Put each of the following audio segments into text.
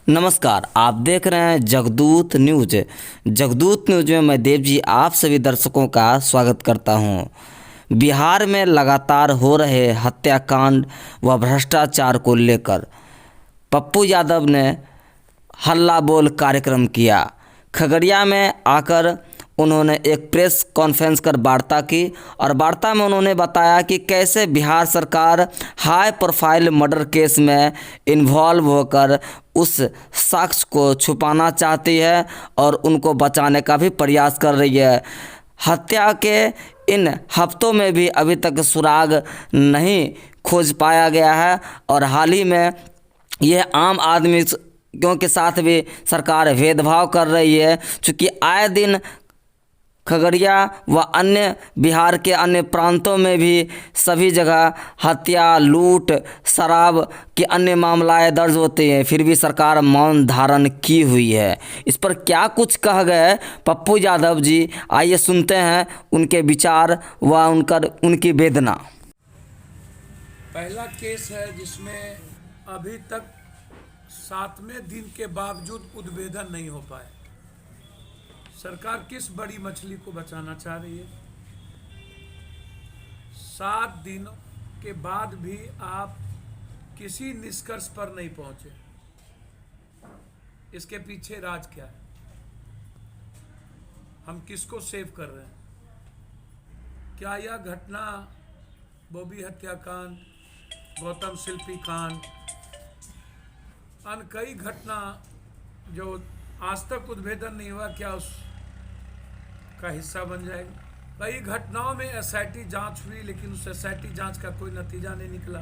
नमस्कार, आप देख रहे हैं जगदूत न्यूज। जगदूत न्यूज में मैं देव जी आप सभी दर्शकों का स्वागत करता हूं। बिहार में लगातार हो रहे हत्याकांड व भ्रष्टाचार को लेकर पप्पू यादव ने हल्ला बोल कार्यक्रम किया। खगड़िया में आकर उन्होंने एक प्रेस कॉन्फ्रेंस कर वार्ता की और वार्ता में उन्होंने बताया कि कैसे बिहार सरकार हाई प्रोफाइल मर्डर केस में इन्वॉल्व होकर उस शख्स को छुपाना चाहती है और उनको बचाने का भी प्रयास कर रही है। हत्या के इन हफ्तों में भी अभी तक सुराग नहीं खोज पाया गया है और हाल ही में यह आम आदमी के साथ भी सरकार भेदभाव कर रही है, क्योंकि आए दिन खगड़िया व अन्य बिहार के अन्य प्रांतों में भी सभी जगह हत्या, लूट, शराब के अन्य मामलाएं दर्ज होते हैं, फिर भी सरकार मौन धारण की हुई है। इस पर क्या कुछ कह गए पप्पू यादव जी, आइए सुनते हैं उनके विचार व उनकी वेदना। पहला केस है जिसमें अभी तक 7वें दिन के बावजूद उद्भेदन नहीं हो पाए। सरकार किस बड़ी मछली को बचाना चाह रही है? 7 दिनों के बाद भी आप किसी निष्कर्ष पर नहीं पहुंचे। इसके पीछे राज क्या है? हम किसको सेव कर रहे हैं? क्या यह घटना बॉबी हत्याकांड, गौतम शिल्पी कांड, अन्य कई घटना जो आज तक उद्भेदन नहीं हुआ, क्या उस का हिस्सा बन जाएगी? कई घटनाओं में एसआईटी जांच हुई, लेकिन उस एसआईटी जांच का कोई नतीजा नहीं निकला।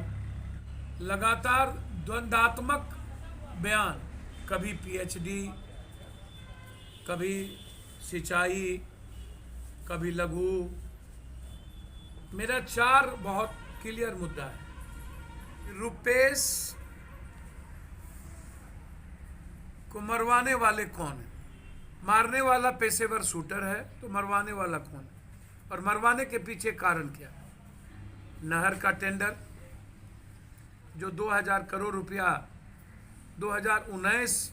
लगातार द्वंद्वात्मक बयान, कभी पीएचडी, कभी सिंचाई, कभी लघु। मेरा 4 बहुत क्लियर मुद्दा है। रुपेश को मरवाने वाले कौन है? मारने वाला पेशेवर शूटर है, तो मरवाने वाला कौन है? और मरवाने के पीछे कारण क्या है? नहर का टेंडर जो 2000 करोड़ रुपया 2019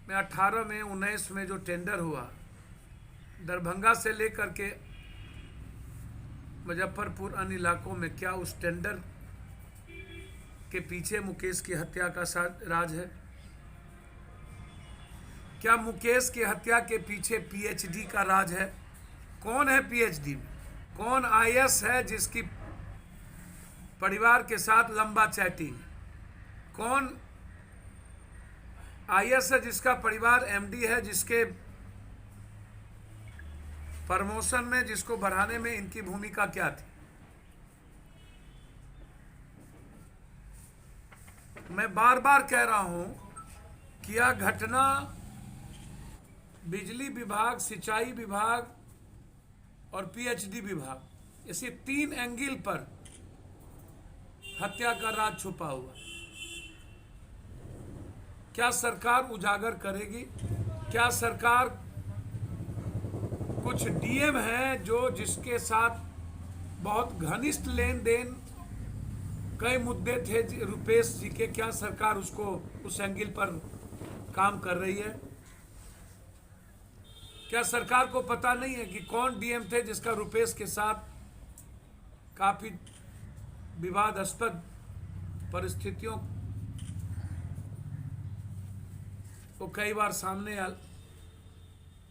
में, 18 में, 19 में जो टेंडर हुआ, दरभंगा से लेकर के मुजफ्फरपुर अन्य इलाकों में, क्या उस टेंडर के पीछे मुकेश की हत्या का राज है? क्या मुकेश की हत्या के पीछे पीएचडी का राज है? कौन है पीएचडी में? कौन आईएएस है जिसकी परिवार के साथ लंबा चैटिंग? कौन आईएएस है जिसका परिवार एमडी है, जिसके प्रमोशन में, जिसको बढ़ाने में इनकी भूमिका क्या थी? मैं बार बार कह रहा हूं कि यह घटना बिजली विभाग, सिंचाई विभाग और पीएचडी विभाग, ऐसे 3 एंगल पर हत्या का राज छुपा हुआ। क्या सरकार उजागर करेगी? क्या सरकार, कुछ डीएम हैं जो जिसके साथ बहुत घनिष्ठ लेन देन, कई मुद्दे थे रुपेश जी के, क्या सरकार उसको उस एंगल पर काम कर रही है? क्या सरकार को पता नहीं है कि कौन डीएम थे जिसका रुपेश के साथ काफी विवादास्पद परिस्थितियों को कई बार सामने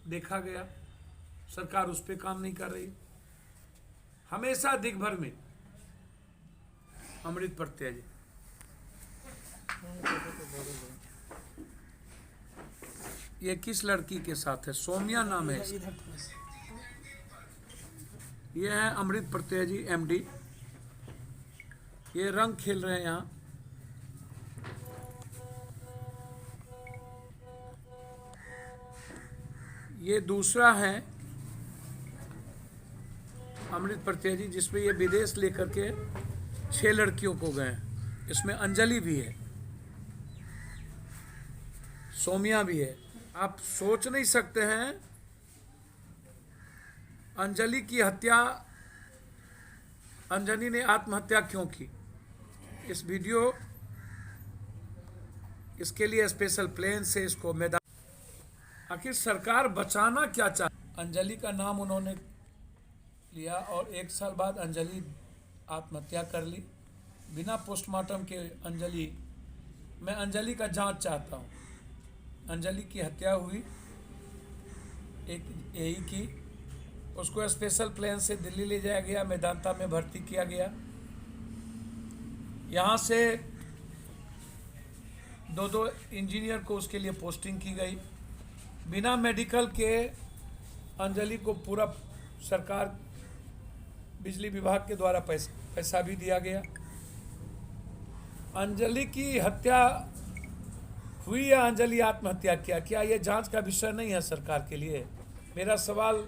देखा गया? सरकार उस पर काम नहीं कर रही। हमेशा दिग्भर में अमृत प्रत्यय जी, ये किस लड़की के साथ है? सोमिया नाम है इसका। ये है अमृत प्रत्यय जी, एमडी। ये रंग खेल रहे हैं यहाँ। ये दूसरा है अमृत प्रत्यय जी, जिसमें ये विदेश लेकर के 6 लड़कियों को गए। इसमें अंजलि भी है, सोमिया भी है। आप सोच नहीं सकते हैं अंजलि की हत्या, अंजलि ने आत्महत्या क्यों की? इस वीडियो इसके लिए स्पेशल प्लेन से इसको मैदान। आखिर सरकार बचाना क्या चाहती? अंजलि का नाम उन्होंने लिया और 1 साल बाद अंजलि आत्महत्या कर ली बिना पोस्टमार्टम के। मैं अंजलि का जांच चाहता हूँ। अंजलि की हत्या हुई एक एई की, उसको स्पेशल प्लेन से दिल्ली ले जाया गया, मेदांता में भर्ती किया गया। यहाँ से 2 इंजीनियर को उसके लिए पोस्टिंग की गई। बिना मेडिकल के अंजलि को पूरा सरकार बिजली विभाग के द्वारा पैसा भी दिया गया। अंजलि की हत्या हुई या अंजलि आत्महत्या किया, क्या ये जांच का विषय नहीं है सरकार के लिए? मेरा सवाल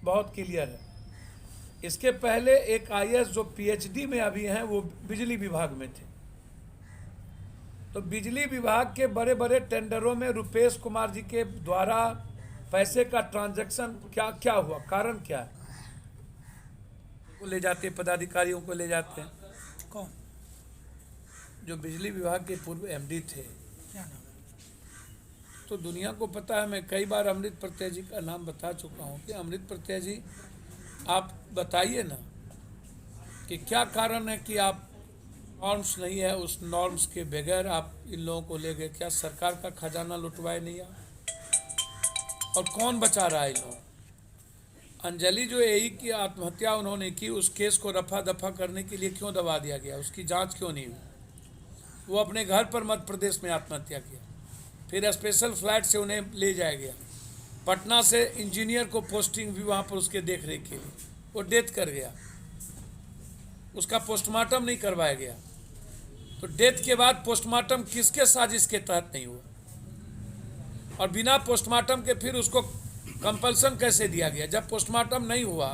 बहुत क्लियर है। इसके पहले एक आईएएस जो पीएचडी में अभी हैं वो बिजली विभाग में थे। तो बिजली विभाग के बड़े बड़े टेंडरों में रुपेश कुमार जी के द्वारा पैसे का ट्रांजैक्शन क्या हुआ, कारण क्या है? वो ले जाते पदाधिकारियों को ले जाते हैं। कौन? जो बिजली विभाग के पूर्व एमडी थे, क्या नाम? तो दुनिया को पता है। मैं कई बार अमृत प्रत्यय जी का नाम बता चुका हूँ कि अमृत प्रत्यय जी आप बताइए ना कि क्या कारण है कि आप नॉर्म्स नहीं है, उस नॉर्म्स के बगैर आप इन लोगों को ले गए। क्या सरकार का खजाना लुटवाए नहीं आप? और कौन बचा रहा है इन लोगों? अंजलि जो एई की आत्महत्या उन्होंने की, उस केस को रफा दफा करने के लिए क्यों दबा दिया गया? उसकी जांच क्यों नहीं हुई? वो अपने घर पर मध्य प्रदेश में आत्महत्या किया, फिर स्पेशल फ्लाइट से उन्हें ले जाया गया। पटना से इंजीनियर को पोस्टिंग भी वहाँ पर उसके देख रेख के लिए, वो डेथ कर गया। उसका पोस्टमार्टम नहीं करवाया गया। तो डेथ के बाद पोस्टमार्टम किसके साजिश के तहत नहीं हुआ? और बिना पोस्टमार्टम के फिर उसको कंपल्सन कैसे दिया गया? जब पोस्टमार्टम नहीं हुआ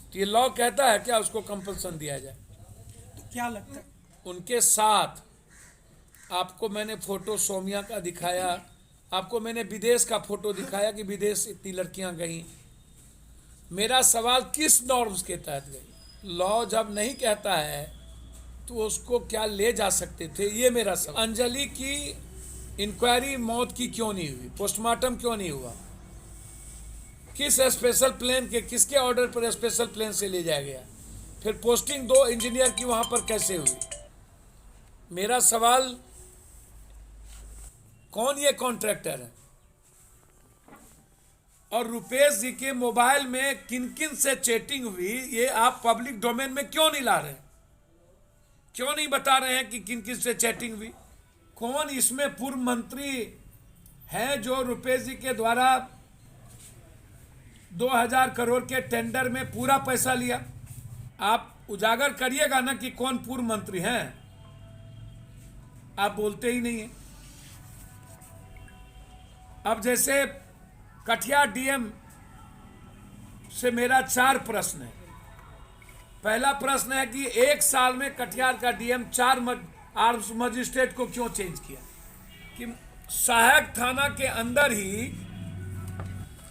तो ये लॉ कहता है क्या उसको कंपल्सन दिया जाए? तो क्या लगता है? उनके साथ आपको मैंने फोटो सौम्या का दिखाया, आपको मैंने विदेश का फोटो दिखाया कि विदेश इतनी लड़कियां गई। मेरा सवाल किस नॉर्म्स के तहत गई? लॉ जब नहीं कहता है तो उसको क्या ले जा सकते थे, ये मेरा सवाल। अंजलि की इंक्वायरी मौत की क्यों नहीं हुई? पोस्टमार्टम क्यों नहीं हुआ? किस स्पेशल प्लेन के, किसके ऑर्डर पर स्पेशल प्लेन से ले जाया गया? फिर पोस्टिंग 2 इंजीनियर की वहां पर कैसे हुई? मेरा सवाल, कौन ये कॉन्ट्रैक्टर है? और रुपेश जी के मोबाइल में किन किन से चैटिंग हुई, ये आप पब्लिक डोमेन में क्यों नहीं ला रहे? क्यों नहीं बता रहे हैं कि किन किन से चैटिंग हुई? कौन इसमें पूर्व मंत्री हैं जो रुपेश जी के द्वारा 2000 करोड़ के टेंडर में पूरा पैसा लिया? आप उजागर करिएगा ना कि कौन पूर्व मंत्री हैं। आप बोलते ही नहीं है। अब जैसे कटिहार डीएम से मेरा 4 प्रश्न है। पहला प्रश्न है कि 1 साल में कटिहार का डीएम 4 आर्म्स मजिस्ट्रेट को क्यों चेंज किया? कि सहायक थाना के अंदर ही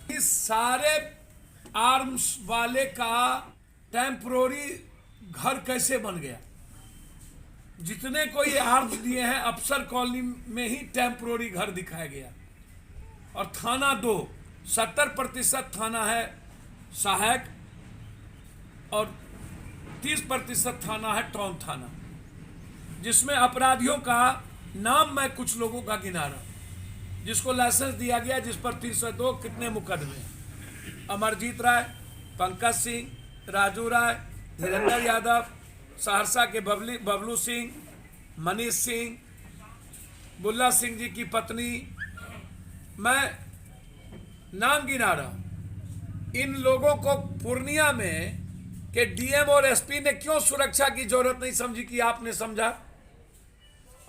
इस सारे आर्म्स वाले का टेम्परोरी घर कैसे बन गया? जितने को ये आर्म्स दिए हैं अफसर कॉलोनी में ही टेम्परोरी घर दिखाया गया। और थाना 2, 70% थाना है सहायक और 30% थाना है टाउन थाना, जिसमें अपराधियों का नाम मैं कुछ लोगों का गिना रहा, जिसको लाइसेंस दिया गया, जिस पर 302 कितने मुकदमे? अमरजीत राय, पंकज सिंह, राजू राय, धीरेन्द्र यादव, सहरसा के बबलू सिंह, मनीष सिंह, बुल्ला सिंह जी की पत्नी, मैं नाम गिना रहा। इन लोगों को पूर्णिया में के डीएम और एसपी ने क्यों सुरक्षा की जरूरत नहीं समझी कि आपने समझा?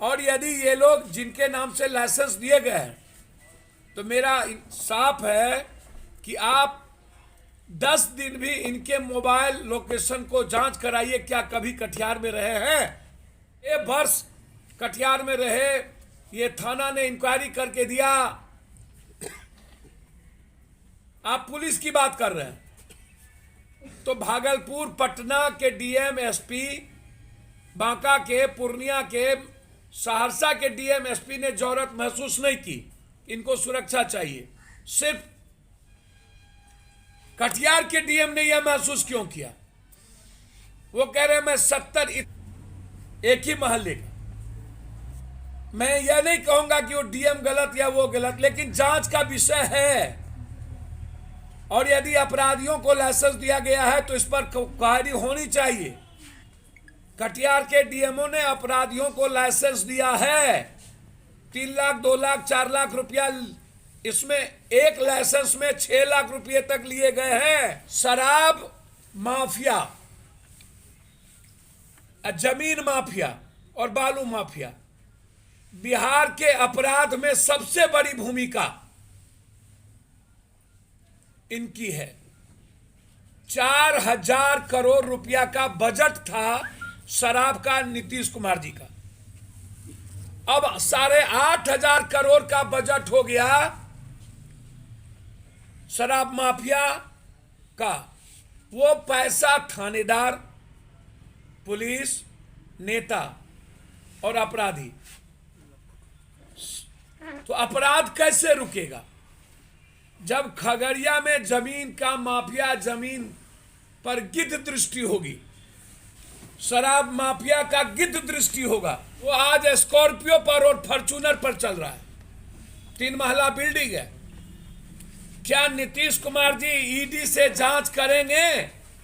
और यदि ये लोग जिनके नाम से लाइसेंस दिए गए हैं तो मेरा साफ है कि आप 10 दिन भी इनके मोबाइल लोकेशन को जांच कराइए। क्या कभी कटिहार में रहे हैं? 1 वर्ष कटिहार में रहे, ये थाना ने इंक्वायरी करके दिया। आप पुलिस की बात कर रहे हैं तो भागलपुर, पटना के डीएम, एसपी, बांका के, पूर्णिया के सहरसा के डीएम एसपी ने जरूरत महसूस नहीं की, इनको सुरक्षा चाहिए। सिर्फ कटिहार के डीएम ने यह महसूस क्यों किया? वो कह रहे मैं 70 एक ही मोहल्ले का। मैं यह नहीं कहूंगा कि वो डीएम गलत या वो गलत, लेकिन जांच का विषय है, और यदि अपराधियों को लाइसेंस दिया गया है तो इस पर कार्रवाई होनी चाहिए। कटिहार के डीएमओ ने अपराधियों को लाइसेंस दिया है, 3 लाख 2 लाख 4 लाख रुपया, इसमें एक लाइसेंस में 6 लाख रुपये तक लिए गए हैं। शराब माफिया, जमीन माफिया और बालू माफिया, बिहार के अपराध में सबसे बड़ी भूमिका इनकी है। 4000 करोड़ रुपया का बजट था शराब का नीतीश कुमार जी का, अब 8500 करोड़ का बजट हो गया शराब माफिया का। वो पैसा थानेदार, पुलिस, नेता और अपराधी, तो अपराध कैसे रुकेगा? जब खगड़िया में जमीन का माफिया जमीन पर गिद्ध दृष्टि होगी, शराब माफिया का गिद्ध दृष्टि होगा। वो आज स्कॉर्पियो पर और फॉर्च्यूनर पर चल रहा है, 3 महला बिल्डिंग है। क्या नीतीश कुमार जी ईडी से जांच करेंगे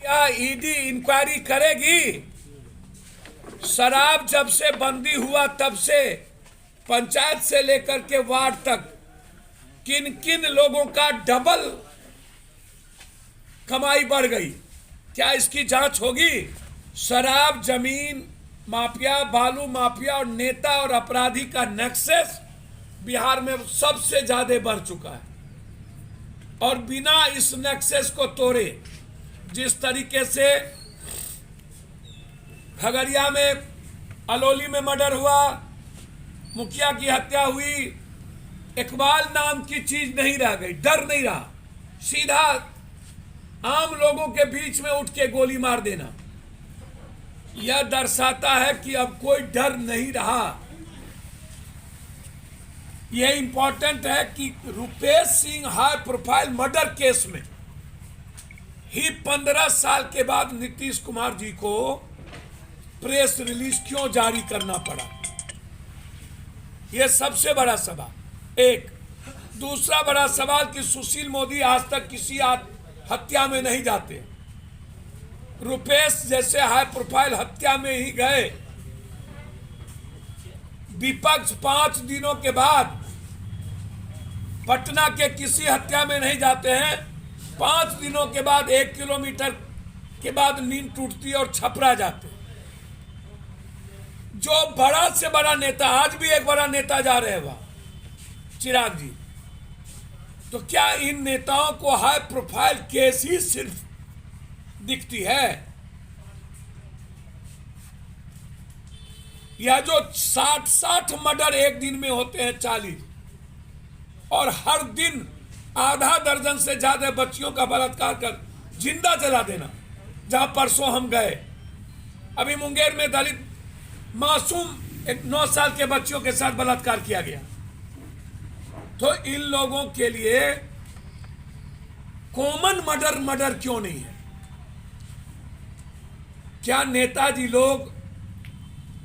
या ईडी इंक्वायरी करेगी? शराब जब से बंदी हुआ तब से पंचायत से लेकर के वार्ड तक किन किन लोगों का डबल कमाई बढ़ गई, क्या इसकी जांच होगी? शराब, जमीन माफिया, बालू माफिया और नेता और अपराधी का नेक्सस बिहार में सबसे ज्यादा बढ़ चुका है, और बिना इस नेक्सस को तोड़े जिस तरीके से खगड़िया में अलौली में मर्डर हुआ, मुखिया की हत्या हुई, इकबाल नाम की चीज नहीं रह गई, डर नहीं रहा, सीधा आम लोगों के बीच में उठ के गोली मार देना। यह दर्शाता है कि अब कोई डर नहीं रहा। यह इंपॉर्टेंट है कि Rupesh Singh high profile murder case में ही 15 साल के बाद नीतीश कुमार जी को प्रेस रिलीज क्यों जारी करना पड़ा? यह सबसे बड़ा सवाल। एक दूसरा बड़ा सवाल कि सुशील मोदी आज तक किसी हत्या में नहीं जाते, रुपेश जैसे हाई प्रोफाइल हत्या में ही गए। विपक्ष 5 दिनों के बाद पटना के किसी हत्या में नहीं जाते हैं, 5 दिनों के बाद 1 किलोमीटर के बाद नींद टूटती है और छपरा जाते। जो बड़ा से बड़ा नेता, आज भी एक बड़ा नेता जा रहे हैं वहां, चिराग जी, तो क्या इन नेताओं को हाई प्रोफाइल केस ही सिर्फ दिखती है? या जो 60 मर्डर एक दिन में होते हैं, 40, और हर दिन आधा दर्जन से ज्यादा बच्चियों का बलात्कार कर जिंदा जला देना। जहां परसों हम गए, अभी मुंगेर में दलित मासूम एक 9 साल के बच्चियों के साथ बलात्कार किया गया। तो इन लोगों के लिए कॉमन मर्डर क्यों नहीं है? क्या नेताजी लोग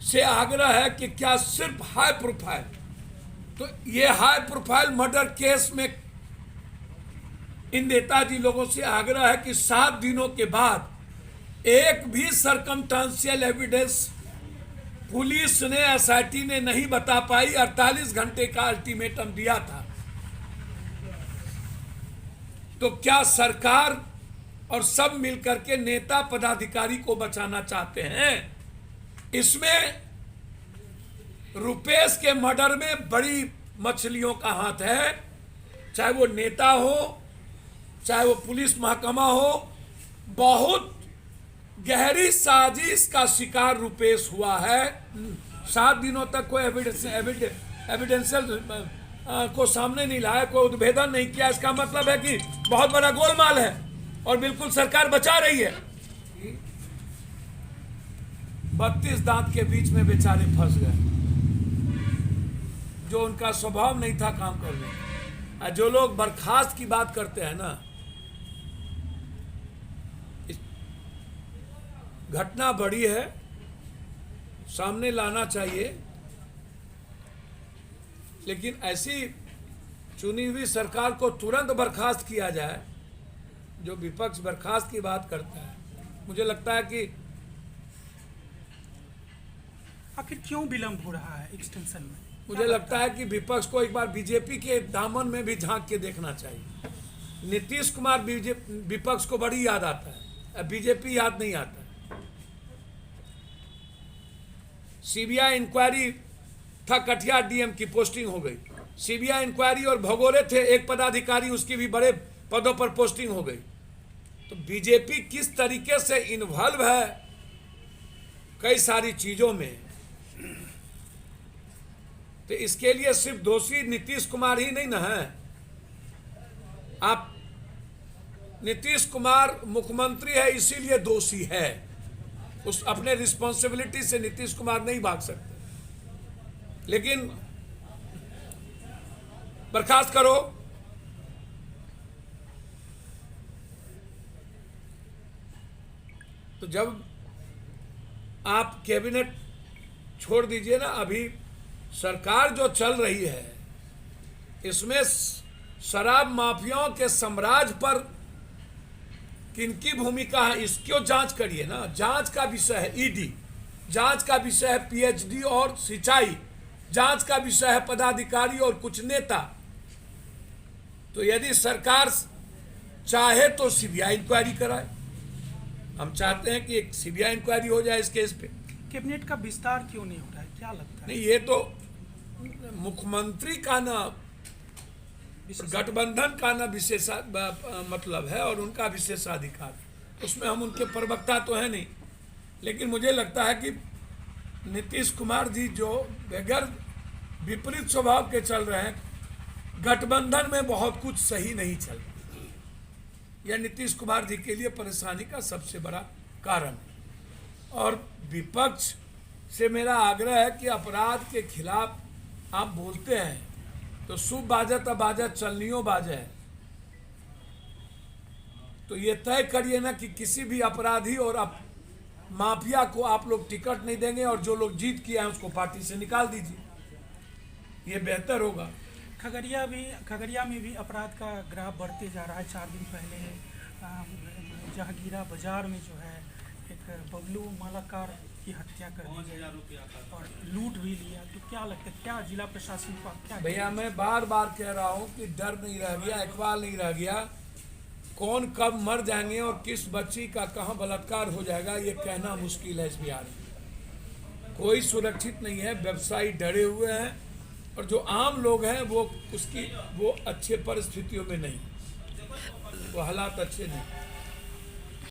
से आग्रह है कि क्या सिर्फ हाई प्रोफाइल? तो ये हाई प्रोफाइल मर्डर केस में इन नेताजी लोगों से आग्रह है कि 7 दिनों के बाद एक भी सर्कमस्टेंशियल एविडेंस पुलिस ने, एसआईटी ने नहीं बता पाई। 48 घंटे का अल्टीमेटम दिया था। तो क्या सरकार और सब मिलकर के नेता पदाधिकारी को बचाना चाहते हैं? इसमें रुपेश के मर्डर में बड़ी मछलियों का हाथ है, चाहे वो नेता हो, चाहे वो पुलिस महकमा हो। बहुत गहरी साजिश का शिकार रुपेश हुआ है। 7 दिनों तक कोई एविडेंशियल को सामने नहीं लाया, कोई उद्भेदन नहीं किया। इसका मतलब है कि बहुत बड़ा गोलमाल है और बिल्कुल सरकार बचा रही है। 32 दांत के बीच में बेचारे फंस गए। जो उनका स्वभाव नहीं था काम करने का। और जो लोग बर्खास्त की बात करते हैं ना, घटना बड़ी है, सामने लाना चाहिए, लेकिन ऐसी चुनी हुई सरकार को तुरंत बर्खास्त किया जाए। जो विपक्ष बर्खास्त की बात करता है, मुझे लगता है कि आखिर क्यों विलंब हो रहा है एक्सटेंशन में? मुझे लगता है कि विपक्ष को एक बार बीजेपी के दामन में भी झांक के देखना चाहिए। नीतीश कुमार विपक्ष को बड़ी याद आता है, बीजेपी याद नहीं आता है। सीबीआई इंक्वायरी था, कटिहार डीएम की पोस्टिंग हो गई। सीबीआई इंक्वायरी और भगोड़े थे एक पदाधिकारी, उसकी भी बड़े पदों पर पोस्टिंग हो गई। तो बीजेपी किस तरीके से इन्वॉल्व है कई सारी चीजों में, तो इसके लिए सिर्फ दोषी नीतीश कुमार ही नहीं ना है। आप नीतीश कुमार मुख्यमंत्री है इसीलिए दोषी है, उस अपने रिस्पॉन्सिबिलिटी से नीतीश कुमार नहीं भाग सकते। लेकिन बर्खास्त करो, तो जब आप कैबिनेट छोड़ दीजिए ना, अभी सरकार जो चल रही है इसमें शराब माफियाओं के साम्राज्य पर किनकी भूमिका है इसको जांच करिए ना। जांच का विषय है ईडी, जांच का विषय है पीएचडी और सिंचाई, जांच का विषय है पदाधिकारी और कुछ नेता। तो यदि सरकार चाहे तो सीबीआई इंक्वायरी कराए। हम चाहते हैं कि एक सीबीआई इंक्वायरी हो जाए इस केस पे। कैबिनेट का विस्तार क्यों नहीं हो रहा है, क्या लगता है? नहीं, ये तो मुख्यमंत्री का ना गठबंधन का ना विशेष मतलब है और उनका विशेषाधिकार, उसमें हम उनके प्रवक्ता तो है नहीं। लेकिन मुझे लगता है कि नीतीश कुमार जी जो बगैर विपरीत स्वभाव के चल रहे हैं, गठबंधन में बहुत कुछ सही नहीं चल रहा। यह नीतीश कुमार जी के लिए परेशानी का सबसे बड़ा कारण है। और विपक्ष से मेरा आग्रह है कि अपराध के खिलाफ आप बोलते हैं तो शुभ बाजत अबाजत चलनियों बाजे है, तो ये तय करिए ना कि किसी भी अपराधी और माफिया को आप लोग टिकट नहीं देंगे और जो लोग जीत किया है उसको पार्टी से निकाल दीजिए, ये बेहतर होगा। खगड़िया में भी अपराध का ग्राफ बढ़ते जा रहा है। 4 दिन पहले जहांगीरा बाजार में जो है एक बबलू मालाकार की हत्या कर दी गई और लूट भी लिया। तो क्या लगता है, क्या जिला प्रशासन को क्या? भैया मैं बार बार कह रहा हूँ कि डर नहीं रह गया, इकबाल नहीं रह गया। कौन कब मर जाएंगे और किस बच्ची का कहाँ बलात्कार हो जाएगा ये कहना मुश्किल है इस बिहार में। कोई सुरक्षित नहीं है, व्यवसायी डरे हुए हैं और जो आम लोग हैं वो अच्छे परिस्थितियों में नहीं, वो हालात अच्छे नहीं।